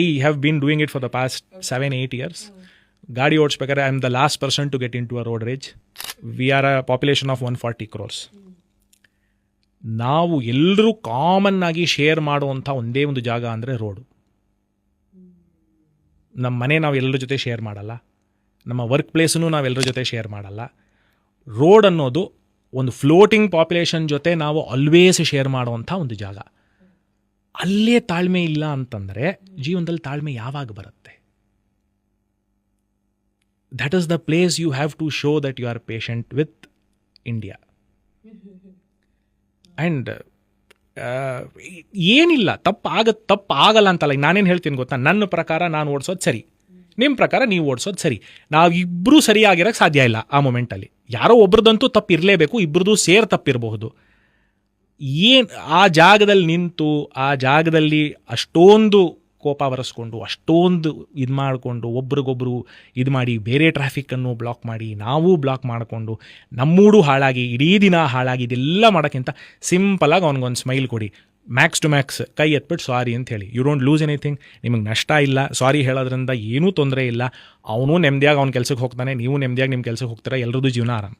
I have been doing it for the past 7-8 years. ಗಾಡಿ ಓಡಿಸ್ಬೇಕಾದ್ರೆ I am the last person to get into a road rage. We are a population of 140 crores. ನಾವು ಎಲ್ಲರೂ common ಆಗಿ share ಮಾಡುವಂಥ ಒಂದೇ ಒಂದು ಜಾಗ ಅಂದರೆ ರೋಡು. ನಮ್ಮ ಮನೆ ನಾವು ಎಲ್ಲರ ಜೊತೆ ಶೇರ್ ಮಾಡಲ್ಲ, ನಮ್ಮ ವರ್ಕ್ ಪ್ಲೇಸನ್ನು ನಾವೆಲ್ಲರ ಜೊತೆ ಶೇರ್ ಮಾಡಲ್ಲ. ರೋಡ್ ಅನ್ನೋದು ಒಂದು ಫ್ಲೋಟಿಂಗ್ ಪಾಪ್ಯುಲೇಷನ್ ಜೊತೆ ನಾವು ಆಲ್ವೇಸ್ ಶೇರ್ ಮಾಡುವಂಥ ಒಂದು ಜಾಗ. ಅಲ್ಲೇ ತಾಳ್ಮೆ ಇಲ್ಲ ಅಂತಂದರೆ ಜೀವನದಲ್ಲಿ ತಾಳ್ಮೆ ಯಾವಾಗ ಬರುತ್ತೆ? That is the place you have to show that you are patient with India. And ಏನಿಲ್ಲ, ತಪ್ಪಾಗಲ್ಲ ಅಂತಲ್ಲ. ನಾನೇನು ಹೇಳ್ತೀನಿ ಗೊತ್ತಾ, ನನ್ನ ಪ್ರಕಾರ ನಾನು ಓಡಿಸೋದು ಸರಿ, ನಿಮ್ಮ ಪ್ರಕಾರ ನೀವು ಓಡಿಸೋದು ಸರಿ. ನಾವಿಬ್ಬರೂ ಸರಿಯಾಗಿರೋಕ್ಕೆ ಸಾಧ್ಯ ಇಲ್ಲ ಆ ಮೊಮೆಂಟಲ್ಲಿ. ಯಾರೋ ಒಬ್ರದಂತೂ ತಪ್ಪಿರಲೇಬೇಕು, ಇಬ್ಬರದು ಸೇರ್ ತಪ್ಪಿರಬಹುದು. ಆ ಜಾಗದಲ್ಲಿ ನಿಂತು ಆ ಜಾಗದಲ್ಲಿ ಅಷ್ಟೊಂದು ಕೋಪ ಬರೆಸ್ಕೊಂಡು, ಅಷ್ಟೊಂದು ಇದು ಮಾಡಿಕೊಂಡು, ಒಬ್ರಿಗೊಬ್ರು ಇದು ಮಾಡಿ, ಬೇರೆ ಟ್ರಾಫಿಕ್ಕನ್ನು ಬ್ಲಾಕ್ ಮಾಡಿ, ನಾವು ಬ್ಲಾಕ್ ಮಾಡಿಕೊಂಡು, ನಮ್ಮೂಡು ಹಾಳಾಗಿ, ಇಡೀ ದಿನ ಹಾಳಾಗಿ, ಇದೆಲ್ಲ ಮಾಡೋಕ್ಕಿಂತ ಸಿಂಪಲಾಗಿ ಅವ್ನಿಗೊಂದು ಸ್ಮೈಲ್ ಕೊಡಿ, ಮ್ಯಾಕ್ಸ್ ಟು ಮ್ಯಾಕ್ಸ್ ಕೈ ಎತ್ಬಿಟ್ಟು ಸಾರಿ ಅಂತ ಹೇಳಿ. You don't lose anything. ನಿಮಗೆ ನಷ್ಟ ಇಲ್ಲ, ಸಾರಿ ಹೇಳೋದ್ರಿಂದ ಏನೂ ತೊಂದರೆ ಇಲ್ಲ. ಅವನು ನೆಮ್ಮದಿಯಾಗಿ ಅವ್ನ ಕೆಲಸಕ್ಕೆ ಹೋಗ್ತಾನೆ, ನೀವು ನೆಮ್ಮದಿಯಾಗಿ ನಿಮ್ಮ ಕೆಲಸಕ್ಕೆ ಹೋಗ್ತೀರಾ, ಎಲ್ಲರದ್ದು ಜೀವನ ಆರಾಮ.